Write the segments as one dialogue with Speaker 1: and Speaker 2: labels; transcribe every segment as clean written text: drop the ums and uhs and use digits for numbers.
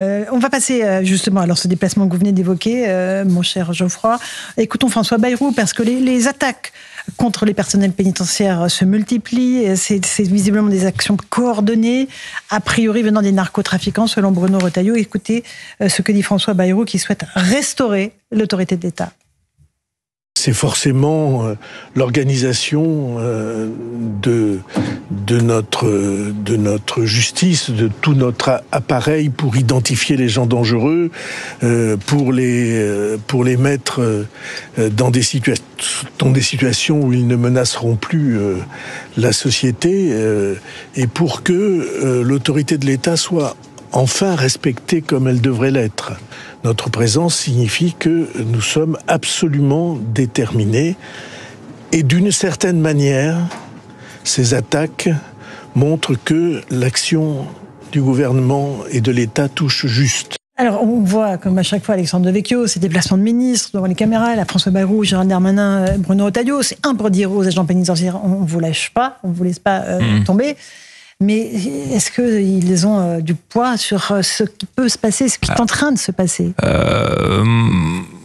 Speaker 1: On va passer justement alors ce déplacement que vous venez d'évoquer, mon cher Geoffroy. Écoutons François Bayrou, parce que les attaques contre les personnels pénitentiaires se multiplient. C'est visiblement des actions coordonnées, a priori venant des narcotrafiquants, selon Bruno Retailleau. Écoutez ce que dit François Bayrou, qui souhaite restaurer l'autorité de l'État.
Speaker 2: C'est forcément l'organisation de notre justice, de tout notre appareil pour identifier les gens dangereux, pour les mettre dans des situations où ils ne menaceront plus la société, et pour que l'autorité de l'État soit enfin respectée comme elle devrait l'être. Notre présence signifie que nous sommes absolument déterminés, et d'une certaine manière, ces attaques montrent que l'action du gouvernement et de l'État touche juste.
Speaker 1: Alors, on voit, comme à chaque fois, Alexandre Devecchio, ses déplacements de ministres devant les caméras, la François Bayrou, Gérald Darmanin, Bruno Retailleau. C'est un pour dire aux agents pénitentiaires, on ne vous lâche pas, on ne vous laisse pas tomber. Mais est-ce qu'ils ont du poids sur ce qui peut se passer, ce qui est en train de se passer ?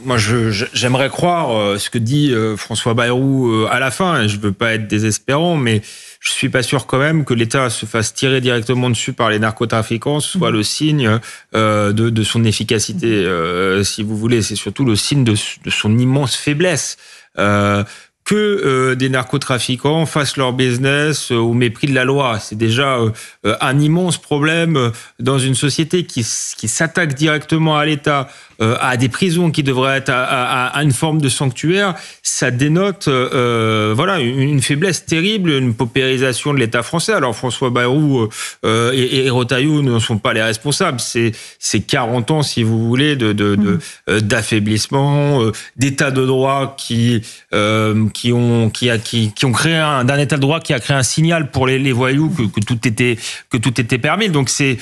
Speaker 3: Moi, j'aimerais croire ce que dit François Bayrou à la fin. Et je veux pas être désespérant, mais je suis pas sûr quand même que l'État se fasse tirer directement dessus par les narcotrafiquants soit le signe de son efficacité, si vous voulez. C'est surtout le signe de son immense faiblesse. Que des narcotrafiquants fassent leur business au mépris de la loi. C'est déjà un immense problème dans une société qui s'attaque directement à l'État, à des prisons qui devraient être à une forme de sanctuaire. Ça dénote une faiblesse terrible, une paupérisation de l'État français. Alors François Bayrou et Retailleau ne sont pas les responsables. C'est 40 ans, si vous voulez, d'affaiblissement, d'état de droit qui ont créé d'un état de droit qui a créé un signal pour les voyous que tout était permis. Donc c'est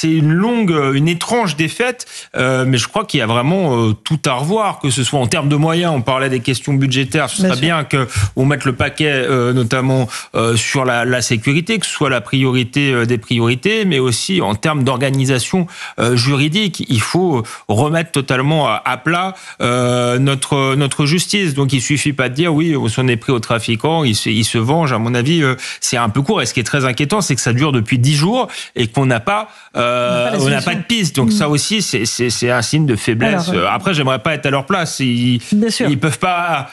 Speaker 3: une étrange défaite, mais je crois qu'il y a vraiment tout à revoir, que ce soit en termes de moyens. On parlait des questions budgétaires. Ce serait bien qu'on mette le paquet notamment sur la sécurité, que ce soit la priorité des priorités, mais aussi en termes d'organisation juridique. Il faut remettre totalement à plat notre justice. Donc il suffit pas de dire oui, on s'en est pris aux trafiquants, ils se vengent. À mon avis, c'est un peu court. Et ce qui est très inquiétant, c'est que ça dure depuis 10 jours et qu'on n'a pas de piste. Donc ça aussi, c'est un signe de faiblesse. Alors, après, j'aimerais pas être à leur place. Ils peuvent pas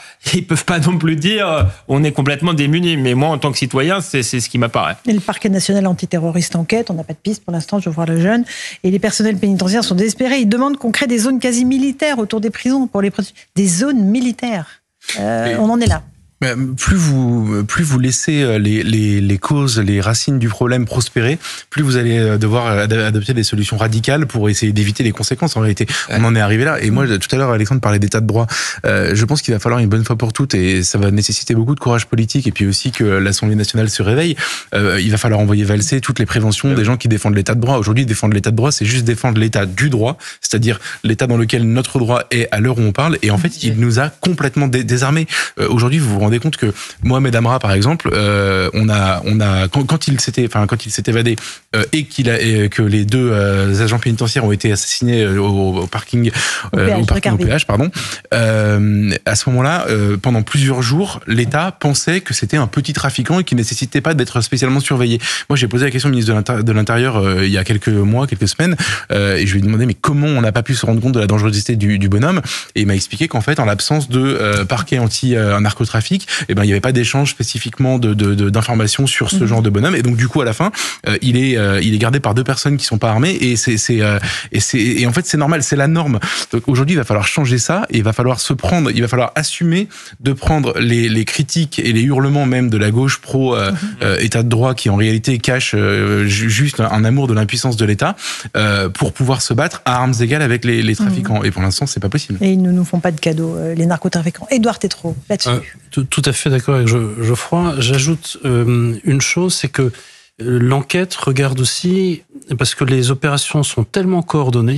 Speaker 3: non plus dire on est complètement démunis. Mais moi, en tant que citoyen, c'est ce qui m'apparaît.
Speaker 1: Et le parquet national antiterroriste enquête. On n'a pas de piste pour l'instant. Je vois le jeune. Et les personnels pénitentiaires sont désespérés. Ils demandent qu'on crée des zones quasi militaires autour des prisons pour des zones militaires. On en est là.
Speaker 4: Plus vous laissez les causes, les racines du problème prospérer, plus vous allez devoir adopter des solutions radicales pour essayer d'éviter les conséquences. En réalité, on en est arrivé là. Et moi, tout à l'heure, Alexandre parlait d'état de droit. Je pense qu'il va falloir une bonne fois pour toutes, et ça va nécessiter beaucoup de courage politique, et puis aussi que l'Assemblée nationale se réveille. Il va falloir envoyer valser toutes les préventions des gens qui défendent l'état de droit. Aujourd'hui, défendre l'état de droit, c'est juste défendre l'état du droit, c'est-à-dire l'état dans lequel notre droit est à l'heure où on parle. Et en fait, il nous a complètement désarmés. Aujourd'hui, vous vous rendez compte que Mohamed Amra, par exemple, quand il s'est évadé et que les deux agents pénitentiaires ont été assassinés au parking au péage, pardon. À ce moment-là, pendant plusieurs jours, l'État pensait que c'était un petit trafiquant et qui nécessitait pas d'être spécialement surveillé. Moi, j'ai posé la question au ministre de l'Intérieur il y a quelques mois, quelques semaines, et je lui ai demandé mais comment on n'a pas pu se rendre compte de la dangerosité du bonhomme, et il m'a expliqué qu'en fait, en l'absence de parquet anti-narcotrafic, il n'y avait pas d'échange spécifiquement d'informations sur ce genre de bonhomme, et donc du coup à la fin il est gardé par deux personnes qui sont pas armées, et en fait c'est normal, c'est la norme. Donc aujourd'hui il va falloir changer ça, et il va falloir assumer de prendre les critiques et les hurlements même de la gauche pro état de droit, qui en réalité cache juste un amour de l'impuissance de l'État, pour pouvoir se battre à armes égales avec les trafiquants. Et pour l'instant c'est pas possible.
Speaker 1: Et ils ne nous font pas de cadeaux, les narcotrafiquants. Édouard Tétrault, là-dessus.
Speaker 5: Tout à fait d'accord avec Geoffroy. J'ajoute une chose, c'est que l'enquête regarde aussi, parce que les opérations sont tellement coordonnées,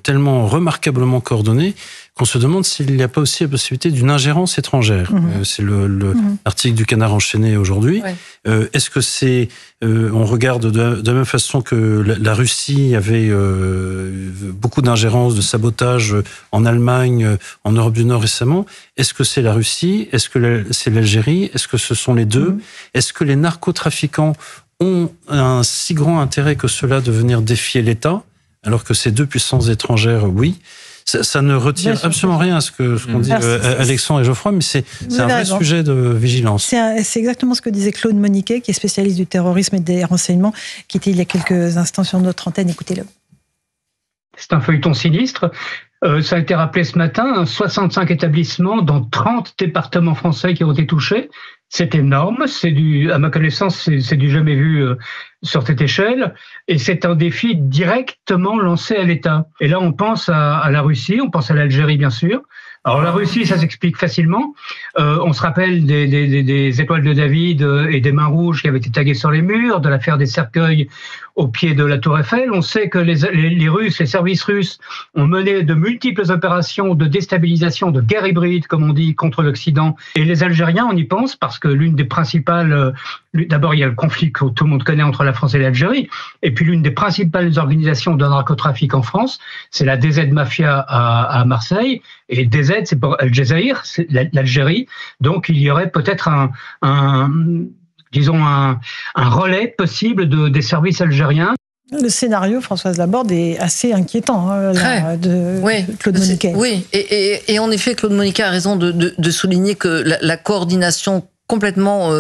Speaker 5: tellement remarquablement coordonnée qu'on se demande s'il n'y a pas aussi la possibilité d'une ingérence étrangère. C'est l'article du Canard enchaîné aujourd'hui. Ouais. Est-ce que c'est... on regarde de la même façon que la Russie avait beaucoup d'ingérence, de sabotage en Allemagne, en Europe du Nord récemment. Est-ce que c'est la Russie? Est-ce que c'est l'Algérie? Est-ce que ce sont les deux? Est-ce que les narcotrafiquants ont un si grand intérêt que cela de venir défier l'État, alors que ces deux puissances étrangères, oui? Ça ne retire absolument rien à ce qu'on dit Alexandre et Geoffroy, mais c'est un vrai sujet de vigilance.
Speaker 1: C'est exactement ce que disait Claude Moniquet, qui est spécialiste du terrorisme et des renseignements, qui était il y a quelques instants sur notre antenne. Écoutez-le.
Speaker 6: C'est un feuilleton sinistre. Ça a été rappelé ce matin, 65 établissements dans 30 départements français qui ont été touchés. C'est énorme, à ma connaissance, c'est du jamais vu sur cette échelle, et c'est un défi directement lancé à l'État. Et là, on pense à la Russie, on pense à l'Algérie, bien sûr. Alors la Russie, ça s'explique facilement. On se rappelle des étoiles de David et des mains rouges qui avaient été taguées sur les murs, de l'affaire des cercueils au pied de la Tour Eiffel. On sait que les Russes, les services russes, ont mené de multiples opérations de déstabilisation, de guerre hybride, comme on dit, contre l'Occident. Et les Algériens, on y pense parce que l'une des principales... D'abord, il y a le conflit que tout le monde connaît entre la France et l'Algérie. Et puis, l'une des principales organisations de narcotrafic en France, c'est la DZ Mafia à Marseille. Et DZ, c'est pour Al Jazeera, c'est l'Algérie. Donc, il y aurait peut-être un relais possible des services algériens.
Speaker 1: Le scénario, Françoise Laborde, est assez inquiétant de Claude Moniquet.
Speaker 7: Oui, et en effet, Claude Moniquet a raison de souligner que la coordination complètement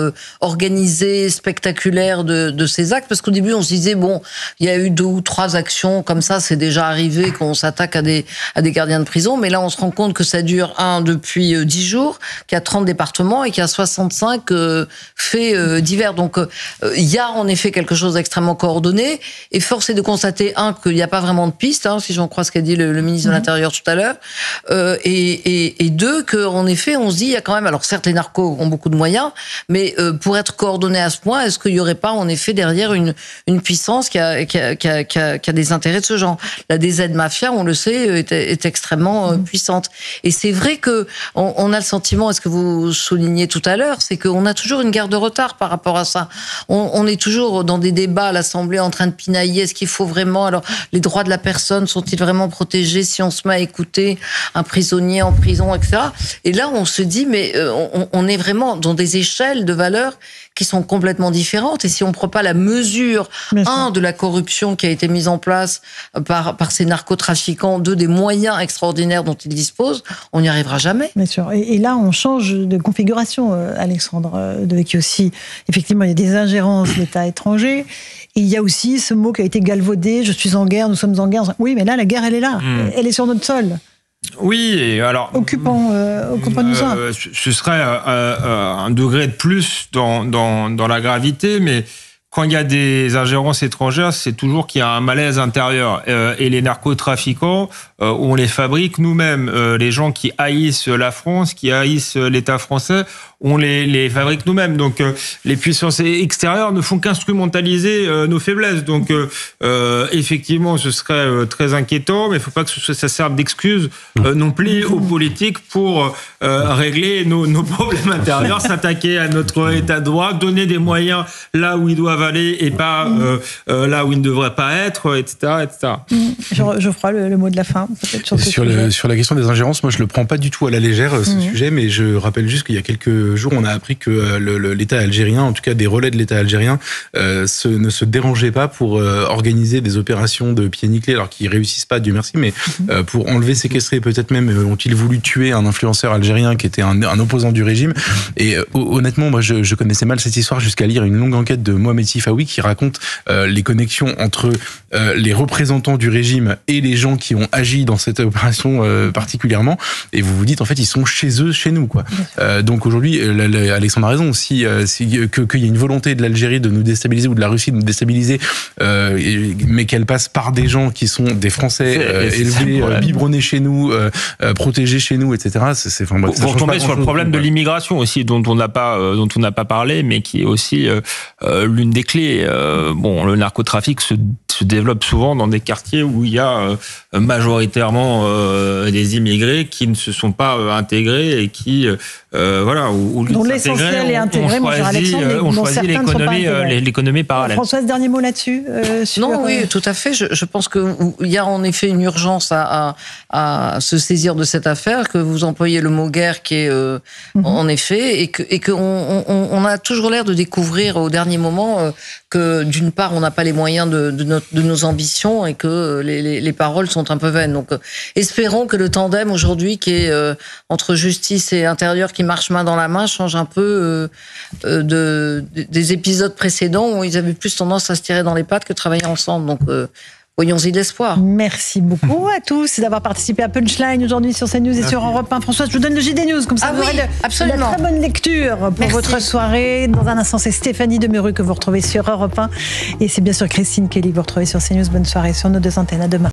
Speaker 7: organisée, spectaculaire de ces actes, parce qu'au début on se disait bon, il y a eu 2 ou 3 actions comme ça, c'est déjà arrivé qu'on s'attaque à des gardiens de prison, mais là on se rend compte que ça dure depuis 10 jours, qu'il y a 30 départements et qu'il y a 65 faits divers. Donc il y a en effet quelque chose d'extrêmement coordonné, et force est de constater qu'il n'y a pas vraiment de piste, si j'en crois ce qu'a dit le ministre de l'Intérieur tout à l'heure, et 2, qu'en effet on se dit il y a quand même, alors certes les narcos ont beaucoup de moyens, mais pour être coordonné à ce point, est-ce qu'il n'y aurait pas en effet derrière une puissance qui a des intérêts de ce genre? La DZ Mafia, on le sait, est extrêmement puissante. Et c'est vrai que on a le sentiment, est-ce que vous soulignez tout à l'heure, c'est qu'on a toujours une guerre de retard par rapport à ça. On est toujours dans des débats à l'Assemblée en train de pinailler, est-ce qu'il faut vraiment, alors les droits de la personne sont-ils vraiment protégés si on se met à écouter un prisonnier en prison, etc. Et là, on se dit, mais on est vraiment dans des échelles de valeurs qui sont complètement différentes. Et si on ne prend pas la mesure, de la corruption qui a été mise en place par ces narcotrafiquants, des moyens extraordinaires dont ils disposent, on n'y arrivera jamais.
Speaker 1: Bien sûr. Et là, on change de configuration, Alexandre Devecchio aussi. Effectivement, il y a des ingérences d'États étrangers. Et il y a aussi ce mot qui a été galvaudé, je suis en guerre, nous sommes en guerre. Oui, mais là, la guerre, elle est là. Elle est sur notre sol.
Speaker 3: Oui, et alors...
Speaker 1: Occupons-nous ça.
Speaker 3: Ce serait un degré de plus dans la gravité, mais quand il y a des ingérences étrangères, c'est toujours qu'il y a un malaise intérieur. Et les narcotrafiquants, on les fabrique nous-mêmes. Les gens qui haïssent la France, qui haïssent l'État français, on les fabrique nous-mêmes. Donc les puissances extérieures ne font qu'instrumentaliser nos faiblesses. Donc effectivement, ce serait très inquiétant, mais il ne faut pas que ça serve d'excuse non plus aux politiques pour régler nos problèmes intérieurs, s'attaquer à notre état de droit, donner des moyens là où ils doivent aller et pas là où ils ne devraient pas être, etc.
Speaker 1: Je ferai le mot de la fin.
Speaker 4: Sur la question des ingérences, moi je le prends pas du tout à la légère ce sujet, mais je rappelle juste qu'il y a quelques jours, on a appris que l'État algérien, en tout cas des relais de l'État algérien, ne se dérangeaient pas pour organiser des opérations de pieds nickelés, alors qu'ils réussissent pas, Dieu merci, mais pour enlever, séquestrer, peut-être même ont-ils voulu tuer un influenceur algérien qui était un opposant du régime. Et honnêtement, moi je connaissais mal cette histoire jusqu'à lire une longue enquête de Mohamed Sifawi qui raconte les connexions entre les représentants du régime et les gens qui ont agi dans cette opération particulièrement. Et vous vous dites, en fait, ils sont chez eux, chez nous, quoi. Donc aujourd'hui, Alexandre a raison, qu'il y a une volonté de l'Algérie de nous déstabiliser ou de la Russie de nous déstabiliser, mais qu'elle passe par des gens qui sont des Français élevés, biberonnés chez nous, protégés chez nous, etc.
Speaker 3: Vous retombez sur le problème de l'immigration aussi, dont on n'a pas parlé, mais qui est aussi l'une des clés. Le narcotrafic se se développe souvent dans des quartiers où il y a majoritairement des immigrés qui ne se sont pas intégrés et qui voilà, où
Speaker 1: dont l'essentiel est intégré.
Speaker 3: On choisit l'économie parallèle.
Speaker 1: Françoise, dernier mot là-dessus
Speaker 7: Oui, tout à fait. Je pense qu'il y a en effet une urgence à se saisir de cette affaire, que vous employez le mot guerre qui est en effet, et qu'on a toujours l'air de découvrir au dernier moment que d'une part on n'a pas les moyens de nos ambitions et que les paroles sont un peu vaines. Donc espérons que le tandem aujourd'hui qui est entre justice et intérieur qui marche main dans la main change un peu des épisodes précédents où ils avaient plus tendance à se tirer dans les pattes que travailler ensemble. Donc voyons-y l'espoir.
Speaker 1: Merci beaucoup à tous d'avoir participé à Punchline aujourd'hui sur CNews et sur Europe 1. Françoise, je vous donne le JD News, comme ça vous aurez de la très bonne lecture pour votre soirée. Dans un instant, c'est Stéphanie Demeuru que vous retrouvez sur Europe 1. Et c'est bien sûr Christine Kelly que vous retrouvez sur CNews. Bonne soirée sur nos deux antennes. À demain.